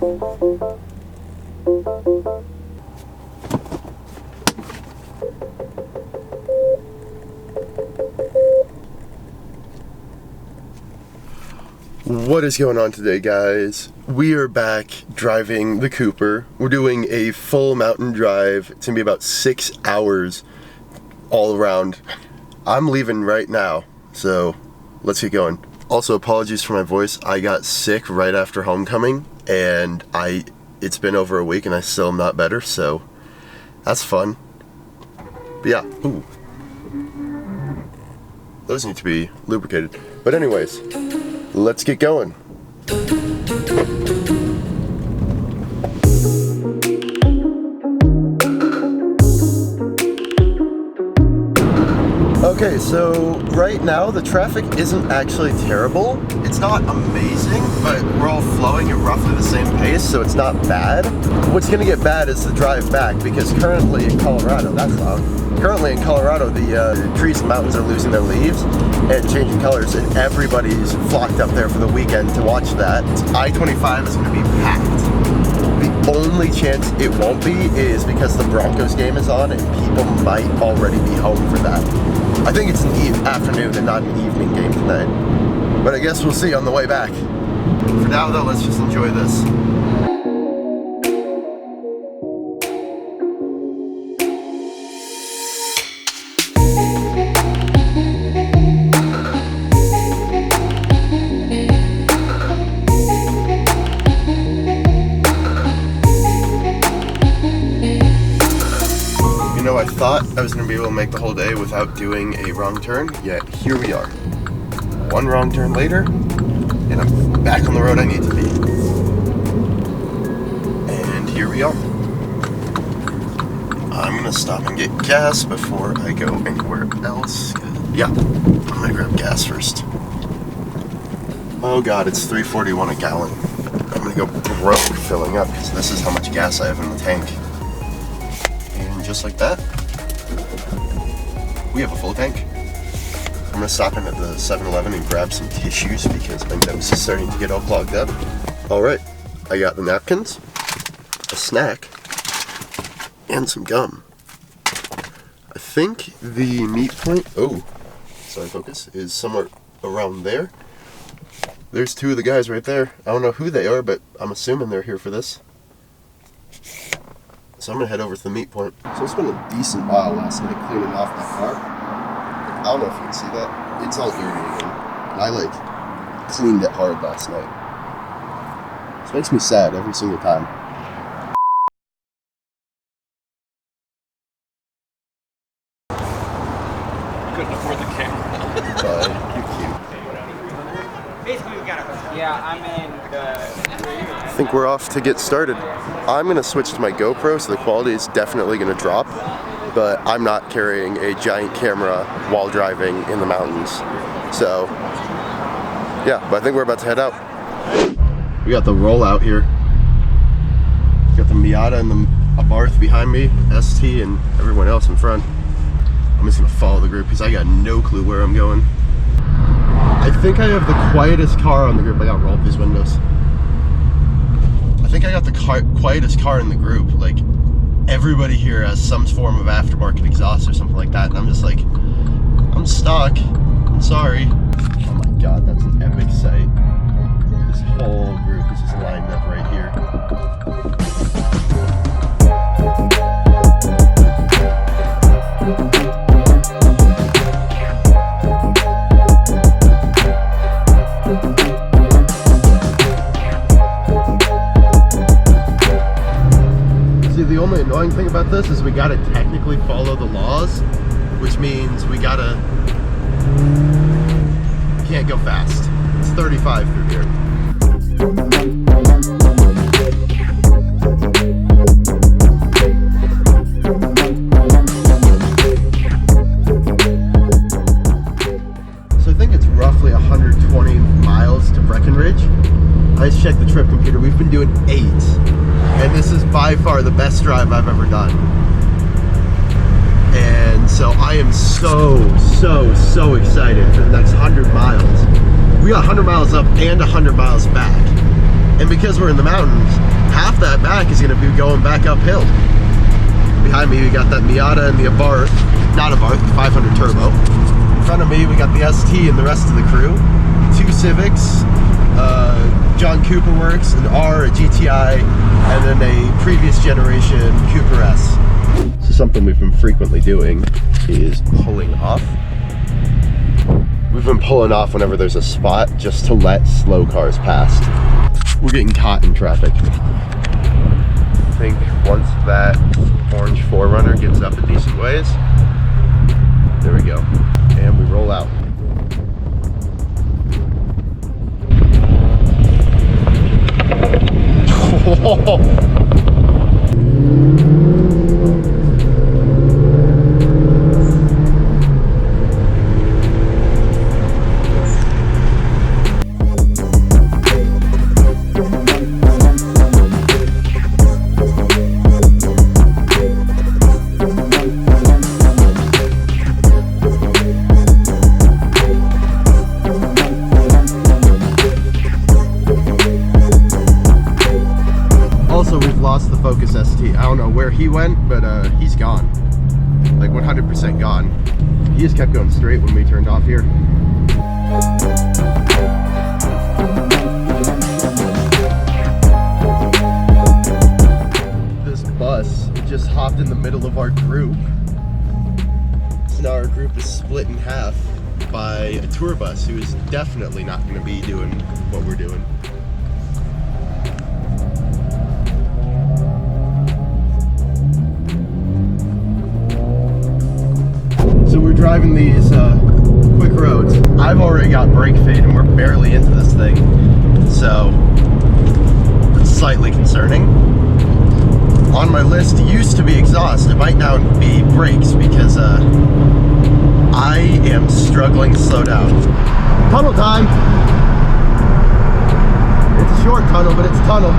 What is going on today, guys? We are back driving the Cooper. We're doing a full mountain drive. It's gonna be about 6 hours all around. I'm leaving right now, so let's get going. Also, apologies for my voice. I got sick right after homecoming, and it's been over a week and I still am not better, so that's fun. But yeah, ooh. Those need to be lubricated. But anyways, let's get going. Okay, so right now the traffic isn't actually terrible. It's not amazing, but we're all flowing at roughly the same pace, so it's not bad. What's gonna get bad is the drive back, because currently in Colorado, that's loud. Currently in Colorado, the trees and mountains are losing their leaves and changing colors, and everybody's flocked up there for the weekend to watch that. I-25 is gonna be packed. The only chance it won't be is because the Broncos game is on and people might already be home for that. I think it's an afternoon and not an evening game tonight. But I guess we'll see on the way back. For now though, let's just enjoy this. I thought I was going to be able to make the whole day without doing a wrong turn, yet here we are. One wrong turn later, and I'm back on the road I need to be. And here we are. I'm going to stop and get gas before I go anywhere else. Yeah, I'm going to grab gas first. Oh god, it's $3.41 a gallon. I'm going to go broke filling up because this is how much gas I have in the tank. Just like that, we have a full tank. I'm gonna stop in at the 7-Eleven and grab some tissues because my nose is starting to get all clogged up. All right, I got the napkins, a snack, and some gum. I think the meat point, sorry focus, is somewhere around there. There's two of the guys right there. I don't know who they are, but I'm assuming they're here for this. So I'm gonna head over to the meat point. So I spent a decent while last night cleaning off my car. I don't know if you can see that. It's all dirty again. And I cleaned it hard last night. This makes me sad every single time. Couldn't afford the camera. But you're cute. Basically, we got it. Yeah, I'm in the... I think we're off to get started. I'm going to switch to my GoPro, so the quality is definitely going to drop, but I'm not carrying a giant camera while driving in the mountains. So, yeah, but I think we're about to head out. We got the rollout here. Got the Miata and the Abarth behind me, ST, and everyone else in front. I'm just going to follow the group because I got no clue where I'm going. I think I have the quietest car on the group. I gotta roll up these windows. I think I got the quietest car in the group. Like, everybody here has some form of aftermarket exhaust or something like that, and I'm just like, I'm stuck. I'm sorry. Oh my god, that's an epic sight. This whole group is just lined up right here. The only annoying thing about this is we gotta technically follow the laws, which means we can't go fast. It's 35 through here. So I think it's roughly 120 miles to Breckenridge. I just checked the trip computer. We've been doing 8. And this is by far the best drive I've ever done. And so I am so excited for the next 100 miles. We got 100 miles up and 100 miles back. And because we're in the mountains, half that back is gonna be going back uphill. Behind me, we got that Miata and the Abarth, not Abarth, the 500 Turbo. In front of me, we got the ST and the rest of the crew. 2 Civics, John Cooper Works, an R, a GTI, and then a previous generation Cooper S. So something we've been frequently doing is pulling off. We've been pulling off whenever there's a spot just to let slow cars past. We're getting caught in traffic. I think once that orange 4Runner gets up a decent ways, there we go. And we roll out. Focus ST. I don't know where he went, but he's gone. Like 100% gone. He just kept going straight when we turned off here. This bus just hopped in the middle of our group. So now our group is split in half by a tour bus who is definitely not going to be doing what we're doing. Driving these quick roads. I've already got brake fade and we're barely into this thing, so it's slightly concerning. On my list used to be exhaust. It might now be brakes because I am struggling to slow down. Tunnel time! It's a short tunnel, but it's a tunnel.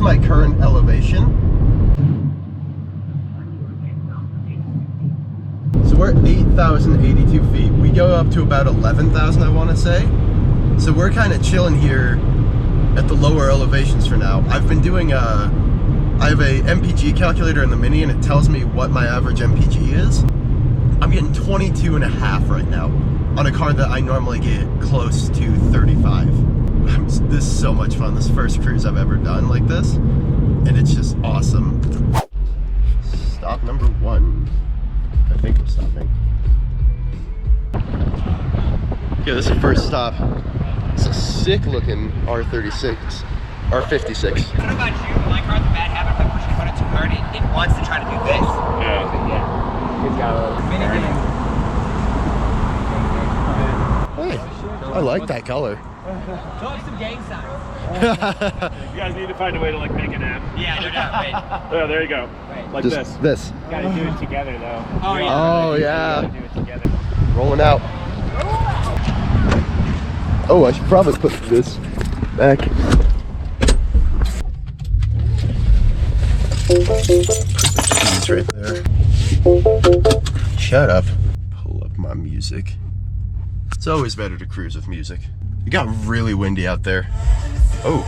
My current elevation. So we're at 8,082 feet. We go up to about 11,000, I want to say. So we're kind of chilling here at the lower elevations for now. I've been doing I have a MPG calculator in the Mini and it tells me what my average MPG is. I'm getting 22.5 right now on a car that I normally get close to 35. This is so much fun. This is the first cruise I've ever done like this, and it's just awesome. Stop number 1. I think we're stopping. Okay, this is the first stop. It's a sick looking R36, R56. I don't know about you, but my car's a bad habit. If I push the button too hard, it wants to try to do this. Yeah. It's got a mini game. Hey, I like that color. Show up some gang signs. You guys need to find a way to like make an app. Yeah, no doubt. Wait. Oh, there you go. Wait. Like Just this. This. Gotta do it together though. Oh yeah. Oh yeah. Do it together. Rolling out. Oh, I should probably put this back. Keys right there. Shut up. Pull up my music. It's always better to cruise with music. It got really windy out there. Oh,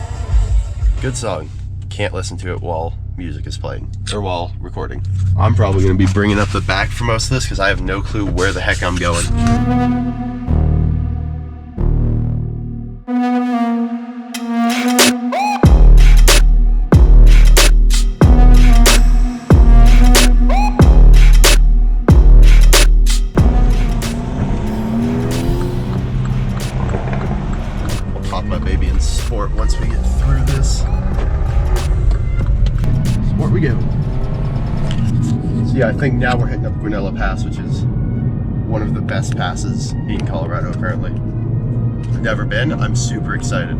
good song. Can't listen to it while music is playing, or while recording. I'm probably gonna be bringing up the back for most of this because I have no clue where the heck I'm going. Once we get through this, sport we go. So yeah, I think now we're hitting up Guanella Pass, which is one of the best passes in Colorado apparently. I've never been, I'm super excited.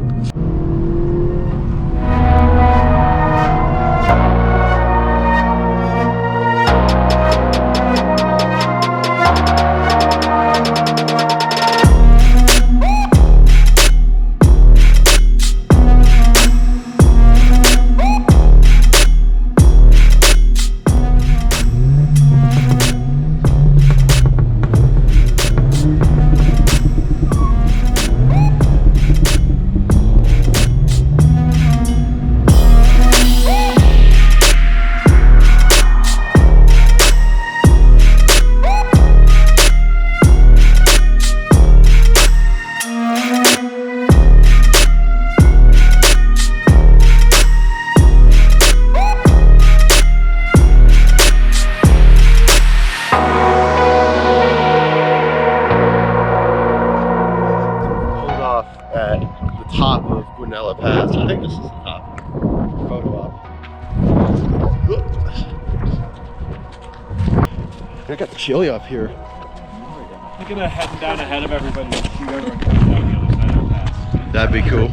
I got chilly up here. I'm gonna head down ahead of everybody and shoot everyone coming down the other side of the pass. That'd be cool.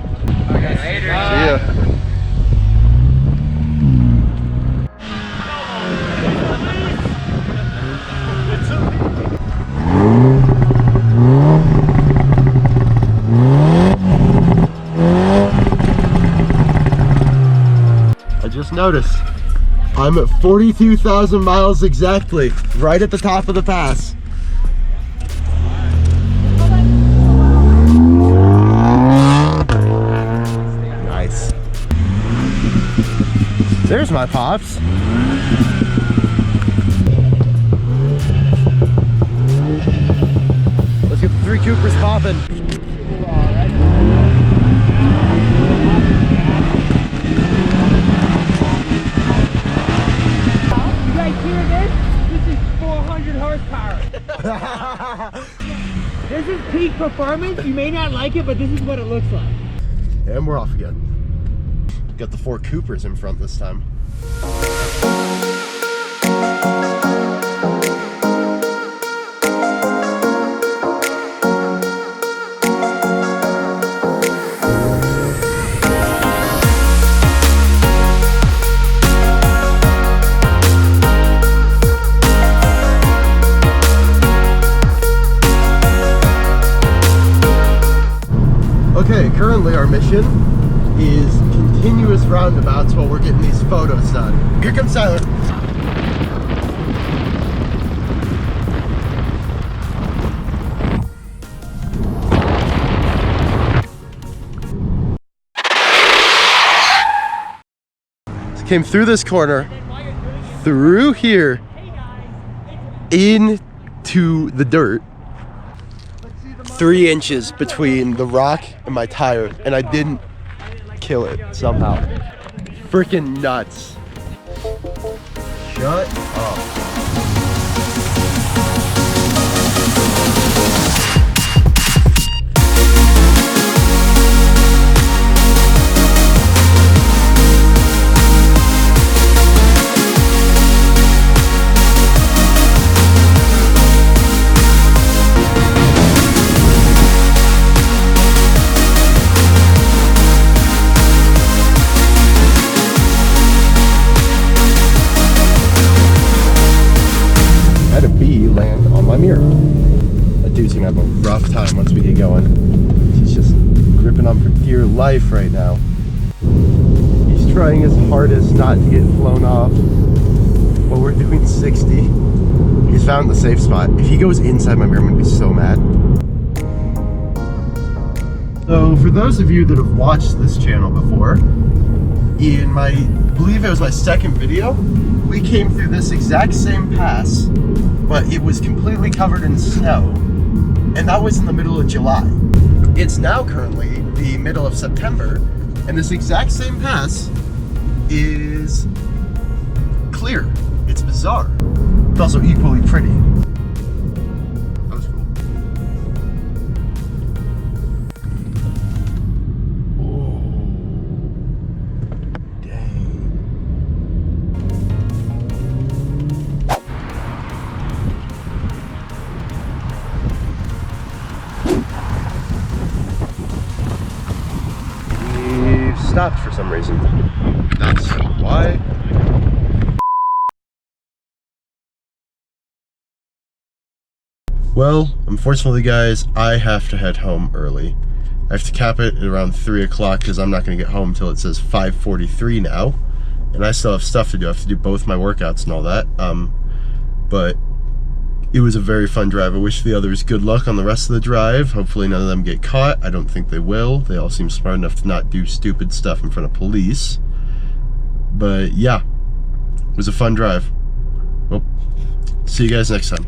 Okay, later. See ya. I just noticed I'm at 42,000 miles exactly, right at the top of the pass. Nice. There's my pops. Let's get the 3 Coopers popping. This is peak performance. You may not like it, but this is what it looks like. And we're off again. Got the 4 Coopers in front this time. Okay, currently our mission is continuous roundabouts while we're getting these photos done. Here comes Tyler. So came through this corner, through here, into the dirt. 3 inches between the rock and my tire, and I didn't kill it somehow. Freaking nuts. Shut up. Land on my mirror. That dude's gonna have a rough time once we get going. He's just gripping on for dear life right now. He's trying his hardest not to get flown off, but we're doing 60. He's found the safe spot. If he goes inside my mirror, I'm gonna be so mad. So for those of you that have watched this channel before, in my, I believe it was my 2nd video, we came through this exact same pass, but it was completely covered in snow, and that was in the middle of July. It's now currently the middle of September, and this exact same pass is clear. It's bizarre. It's also equally pretty. That was cool. Oh, dang. Stopped for some reason. That's why. Well, unfortunately guys, I have to head home early. I have to cap it at around 3 o'clock because I'm not going to get home till it says 5:43 now. And I still have stuff to do. I have to do both my workouts and all that. But it was a very fun drive. I wish the others good luck on the rest of the drive. Hopefully none of them get caught. I don't think they will. They all seem smart enough to not do stupid stuff in front of police. But yeah, it was a fun drive. Well, see you guys next time.